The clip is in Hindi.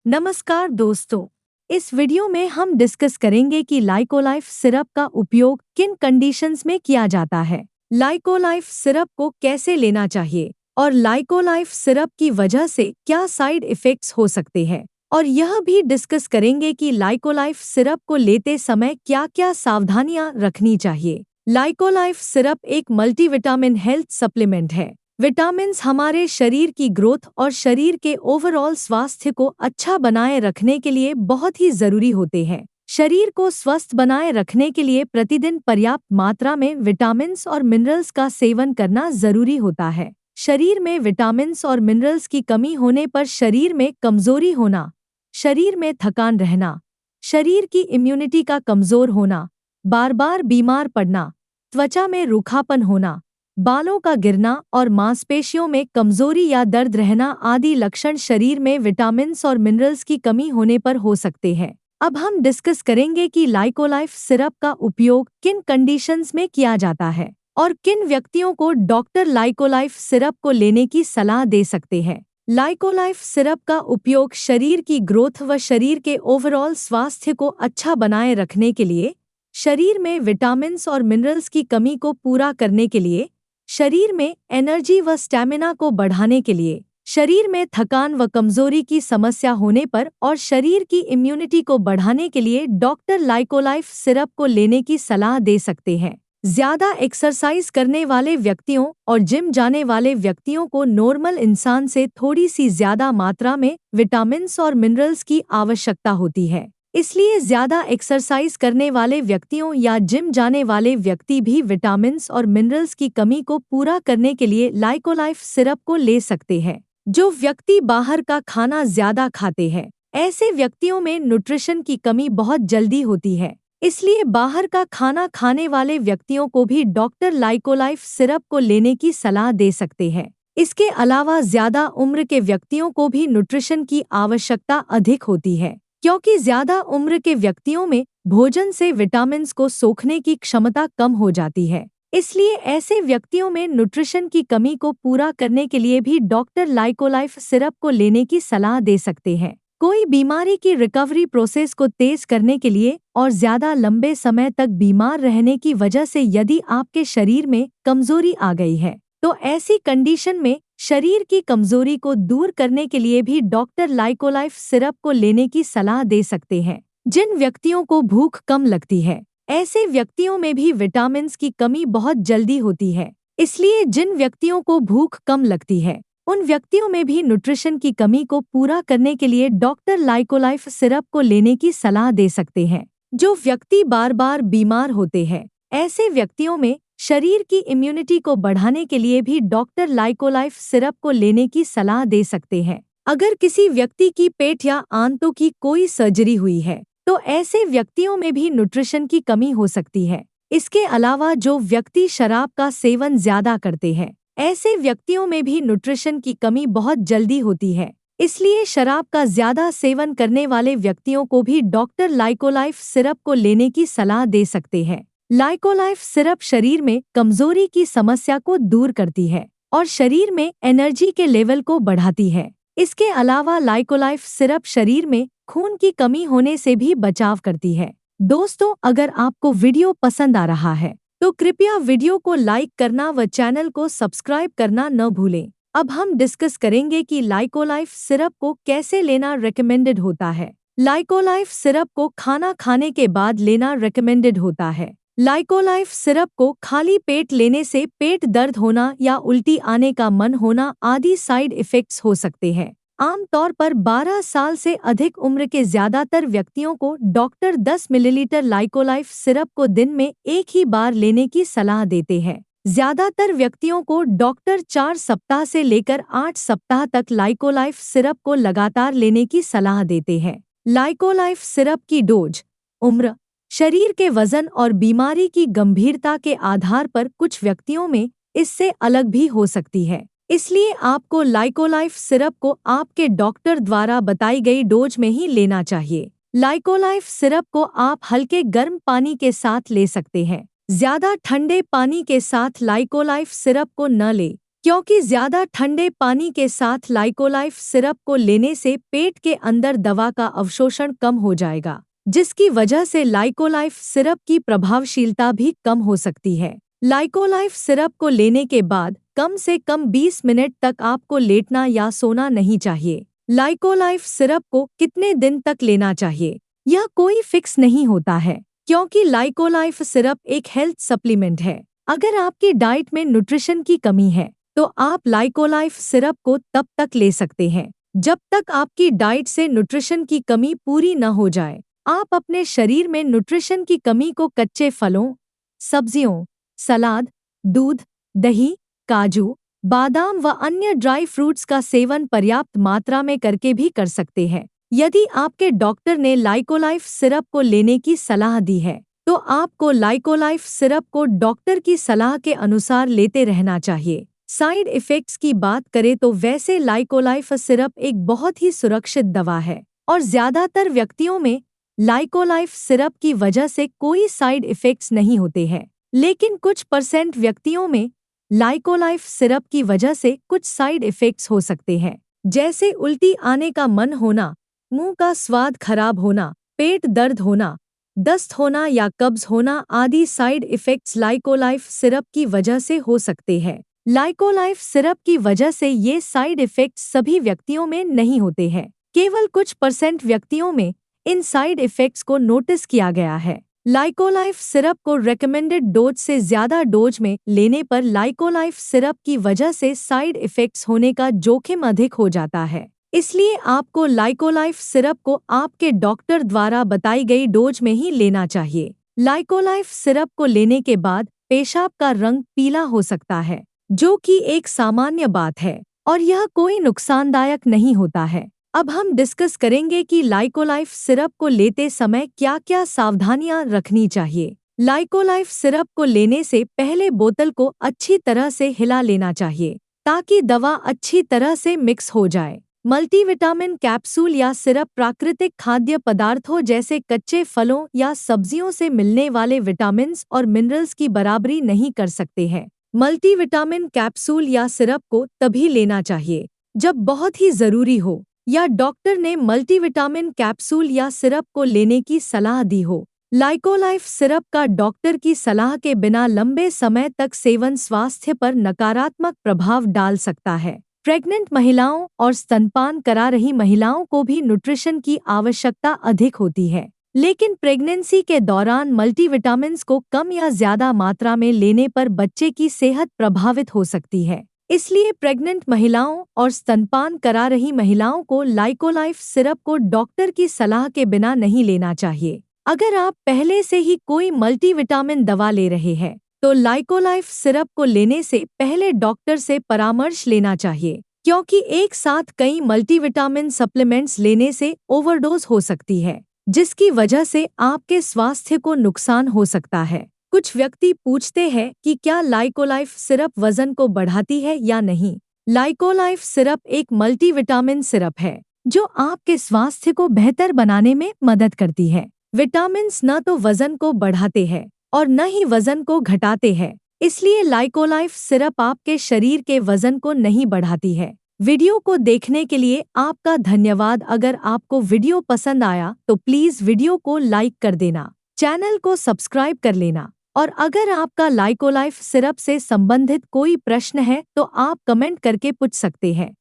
नमस्कार दोस्तों। इस वीडियो में हम डिस्कस करेंगे कि लाइकोलाइफ सिरप का उपयोग किन कंडीशंस में किया जाता है, लाइकोलाइफ सिरप को कैसे लेना चाहिए और लाइकोलाइफ सिरप की वजह से क्या साइड इफ़ेक्ट्स हो सकते हैं। और यह भी डिस्कस करेंगे कि लाइकोलाइफ सिरप को लेते समय क्या-क्या सावधानियां रखनी चाहिए। लाइकोलाइफ सिरप एक मल्टीविटामिन हेल्थ सप्लीमेंट है। विटामिन्स हमारे शरीर की ग्रोथ और शरीर के ओवरऑल स्वास्थ्य को अच्छा बनाए रखने के लिए बहुत ही जरूरी होते हैं। शरीर को स्वस्थ बनाए रखने के लिए प्रतिदिन पर्याप्त मात्रा में विटामिन्स और मिनरल्स का सेवन करना जरूरी होता है। शरीर में विटामिन्स और मिनरल्स की कमी होने पर शरीर में कमजोरी होना, शरीर में थकान रहना, शरीर की इम्यूनिटी का कमजोर होना, बार बार बीमार पड़ना, त्वचा में रूखापन होना, बालों का गिरना और मांसपेशियों में कमजोरी या दर्द रहना आदि लक्षण शरीर में विटामिन्स और मिनरल्स की कमी होने पर हो सकते हैं। अब हम डिस्कस करेंगे कि लाइकोलाइफ सिरप का उपयोग किन कंडीशंस में किया जाता है और किन व्यक्तियों को डॉक्टर लाइकोलाइफ सिरप को लेने की सलाह दे सकते हैं। लाइकोलाइफ सिरप का उपयोग शरीर की ग्रोथ व शरीर के ओवरऑल स्वास्थ्य को अच्छा बनाए रखने के लिए, शरीर में विटामिन्स और मिनरल्स की कमी को पूरा करने के लिए, शरीर में एनर्जी व स्टैमिना को बढ़ाने के लिए, शरीर में थकान व कमजोरी की समस्या होने पर और शरीर की इम्यूनिटी को बढ़ाने के लिए डॉक्टर लाइकोलाइफ सिरप को लेने की सलाह दे सकते हैं। ज्यादा एक्सरसाइज करने वाले व्यक्तियों और जिम जाने वाले व्यक्तियों को नॉर्मल इंसान से थोड़ी सी ज्यादा मात्रा में विटामिन्स और मिनरल्स की आवश्यकता होती है। इसलिए ज्यादा एक्सरसाइज करने वाले व्यक्तियों या जिम जाने वाले व्यक्ति भी विटामिन्स और मिनरल्स की कमी को पूरा करने के लिए लाइकोलाइफ सिरप को ले सकते हैं। जो व्यक्ति बाहर का खाना ज्यादा खाते हैं, ऐसे व्यक्तियों में न्यूट्रिशन की कमी बहुत जल्दी होती है। इसलिए बाहर का खाना खाने वाले व्यक्तियों को भी डॉक्टर लाइकोलाइफ सिरप को लेने की सलाह दे सकते हैं। इसके अलावा ज्यादा उम्र के व्यक्तियों को भी न्यूट्रिशन की आवश्यकता अधिक होती है, क्योंकि ज्यादा उम्र के व्यक्तियों में भोजन से विटामिन्स को सोखने की क्षमता कम हो जाती है। इसलिए ऐसे व्यक्तियों में न्यूट्रिशन की कमी को पूरा करने के लिए भी डॉक्टर लाइकोलाइफ सिरप को लेने की सलाह दे सकते हैं। कोई बीमारी की रिकवरी प्रोसेस को तेज करने के लिए और ज्यादा लंबे समय तक बीमार रहने की वजह से यदि आपके शरीर में कमजोरी आ गई है, तो ऐसी कंडीशन में शरीर की कमजोरी को दूर करने के लिए भी डॉक्टर लाइकोलाइफ सिरप को लेने की सलाह दे सकते हैं। जिन व्यक्तियों को भूख कम लगती है, ऐसे व्यक्तियों में भी विटामिन्स की कमी बहुत जल्दी होती है। इसलिए जिन व्यक्तियों को भूख कम लगती है, उन व्यक्तियों में भी न्यूट्रिशन की कमी को पूरा करने के लिए डॉक्टर लाइकोलाइफ सिरप को लेने की सलाह दे सकते हैं। जो व्यक्ति बार बार बीमार होते हैं, ऐसे व्यक्तियों में शरीर की इम्यूनिटी को बढ़ाने के लिए भी डॉक्टर लाइकोलाइफ सिरप को लेने की सलाह दे सकते हैं। अगर किसी व्यक्ति की पेट या आंतों की कोई सर्जरी हुई है, तो ऐसे व्यक्तियों में भी न्यूट्रिशन की कमी हो सकती है। इसके अलावा जो व्यक्ति शराब का सेवन ज्यादा करते हैं, ऐसे व्यक्तियों में भी न्यूट्रिशन की कमी बहुत जल्दी होती है। इसलिए शराब का ज्यादा सेवन करने वाले व्यक्तियों को भी डॉक्टर लाइकोलाइफ सिरप को लेने की सलाह दे सकते हैं। लाइकोलाइफ सिरप शरीर में कमजोरी की समस्या को दूर करती है और शरीर में एनर्जी के लेवल को बढ़ाती है। इसके अलावा लाइकोलाइफ सिरप शरीर में खून की कमी होने से भी बचाव करती है। दोस्तों, अगर आपको वीडियो पसंद आ रहा है तो कृपया वीडियो को लाइक करना व चैनल को सब्सक्राइब करना न भूलें। अब हम डिस्कस करेंगे कि लाइकोलाइफ सिरप को कैसे लेना रेकमेंडेड होता है। लाइकोलाइफ सिरप को खाना खाने के बाद लेना रेकमेंडेड होता है। लाइकोलाइफ सिरप को खाली पेट लेने से पेट दर्द होना या उल्टी आने का मन होना आदि साइड इफ़ेक्ट्स हो सकते हैं। आमतौर पर 12 साल से अधिक उम्र के ज्यादातर व्यक्तियों को डॉक्टर 10 मिलीलीटर लाइकोलाइफ सिरप को दिन में एक ही बार लेने की सलाह देते हैं। ज्यादातर व्यक्तियों को डॉक्टर 4 सप्ताह से लेकर 8 सप्ताह तक लाइकोलाइफ सिरप को लगातार लेने की सलाह देते हैं। लाइकोलाइफ सिरप की डोज, उम्र, शरीर के वजन और बीमारी की गंभीरता के आधार पर कुछ व्यक्तियों में इससे अलग भी हो सकती है। इसलिए आपको लाइकोलाइफ सिरप को आपके डॉक्टर द्वारा बताई गई डोज में ही लेना चाहिए। लाइकोलाइफ सिरप को आप हल्के गर्म पानी के साथ ले सकते हैं। ज्यादा ठंडे पानी के साथ लाइकोलाइफ सिरप को न लें, क्योंकि ज्यादा ठंडे पानी के साथ लाइकोलाइफ सिरप को लेने से पेट के अंदर दवा का अवशोषण कम हो जाएगा, जिसकी वजह से लाइकोलाइफ सिरप की प्रभावशीलता भी कम हो सकती है। लाइकोलाइफ सिरप को लेने के बाद कम से कम 20 मिनट तक आपको लेटना या सोना नहीं चाहिए। लाइकोलाइफ सिरप को कितने दिन तक लेना चाहिए, यह कोई फिक्स नहीं होता है, क्योंकि लाइकोलाइफ सिरप एक हेल्थ सप्लीमेंट है। अगर आपकी डाइट में न्यूट्रिशन की कमी है तो आप लाइकोलाइफ सिरप को तब तक ले सकते हैं जब तक आपकी डाइट से न्यूट्रिशन की कमी पूरी न हो जाए। आप अपने शरीर में न्यूट्रिशन की कमी को कच्चे फलों, सब्जियों, सलाद, दूध, दही, काजू, बादाम व अन्य ड्राई फ्रूट्स का सेवन पर्याप्त मात्रा में करके भी कर सकते हैं। यदि आपके डॉक्टर ने लाइकोलाइफ सिरप को लेने की सलाह दी है तो आपको लाइकोलाइफ सिरप को डॉक्टर की सलाह के अनुसार लेते रहना चाहिए। साइड इफ़ेक्ट्स की बात करें तो वैसे लाइकोलाइफ सिरप एक बहुत ही सुरक्षित दवा है और ज़्यादातर व्यक्तियों में लाइकोलाइफ सिरप की वजह से कोई साइड इफ़ेक्ट्स नहीं होते हैं, लेकिन कुछ % व्यक्तियों में लाइकोलाइफ सिरप की वजह से कुछ साइड इफ़ेक्ट्स हो सकते हैं, जैसे उल्टी आने का मन होना, मुंह का स्वाद खराब होना, पेट दर्द होना, दस्त होना या कब्ज होना आदि साइड इफ़ेक्ट्स लाइकोलाइफ सिरप की वजह से हो सकते हैं। लाइकोलाइफ सिरप की वजह से ये साइड इफ़ेक्ट्स सभी व्यक्तियों में नहीं होते हैं, केवल कुछ % व्यक्तियों में इन साइड इफ़ेक्ट्स को नोटिस किया गया है। लाइकोलाइफ सिरप को रेकमेंडेड डोज से ज़्यादा डोज में लेने पर लाइकोलाइफ सिरप की वजह से साइड इफ़ेक्ट्स होने का जोखिम अधिक हो जाता है। इसलिए आपको लाइकोलाइफ सिरप को आपके डॉक्टर द्वारा बताई गई डोज में ही लेना चाहिए। लाइकोलाइफ सिरप को लेने के बाद पेशाब का रंग पीला हो सकता है, जो कि एक सामान्य बात है और यह कोई नुकसानदायक नहीं होता है। अब हम डिस्कस करेंगे कि लाइकोलाइफ सिरप को लेते समय क्या-क्या सावधानियां रखनी चाहिए। लाइकोलाइफ सिरप को लेने से पहले बोतल को अच्छी तरह से हिला लेना चाहिए ताकि दवा अच्छी तरह से मिक्स हो जाए। मल्टीविटामिन कैप्सूल या सिरप प्राकृतिक खाद्य पदार्थों जैसे कच्चे फलों या सब्जियों से मिलने वाले विटामिन्स और मिनरल्स की बराबरी नहीं कर सकते हैं। मल्टीविटामिन कैप्सूल या सिरप को तभी लेना चाहिए जब बहुत ही जरूरी हो या डॉक्टर ने मल्टीविटामिन कैप्सूल या सिरप को लेने की सलाह दी हो। लाइकोलाइफ सिरप का डॉक्टर की सलाह के बिना लंबे समय तक सेवन स्वास्थ्य पर नकारात्मक प्रभाव डाल सकता है। प्रेग्नेंट महिलाओं और स्तनपान करा रही महिलाओं को भी न्यूट्रिशन की आवश्यकता अधिक होती है, लेकिन प्रेगनेंसी के दौरान मल्टीविटामिन्स को कम या ज्यादा मात्रा में लेने पर बच्चे की सेहत प्रभावित हो सकती है। इसलिए प्रेग्नेंट महिलाओं और स्तनपान करा रही महिलाओं को लाइकोलाइफ सिरप को डॉक्टर की सलाह के बिना नहीं लेना चाहिए। अगर आप पहले से ही कोई मल्टीविटामिन दवा ले रहे हैं तो लाइकोलाइफ सिरप को लेने से पहले डॉक्टर से परामर्श लेना चाहिए, क्योंकि एक साथ कई मल्टीविटामिन सप्लीमेंट्स लेने से ओवरडोज हो सकती है, जिसकी वजह से आपके स्वास्थ्य को नुकसान हो सकता है। कुछ व्यक्ति पूछते हैं कि क्या लाइकोलाइफ सिरप वजन को बढ़ाती है या नहीं। लाइकोलाइफ सिरप एक मल्टीविटामिन सिरप है जो आपके स्वास्थ्य को बेहतर बनाने में मदद करती है। विटामिन्स न तो वजन को बढ़ाते हैं और न ही वजन को घटाते हैं, इसलिए लाइकोलाइफ सिरप आपके शरीर के वजन को नहीं बढ़ाती है। वीडियो को देखने के लिए आपका धन्यवाद। अगर आपको वीडियो पसंद आया तो प्लीज वीडियो को लाइक कर देना, चैनल को सब्सक्राइब कर लेना और अगर आपका लाइकोलाइफ सिरप से संबंधित कोई प्रश्न है तो आप कमेंट करके पूछ सकते हैं।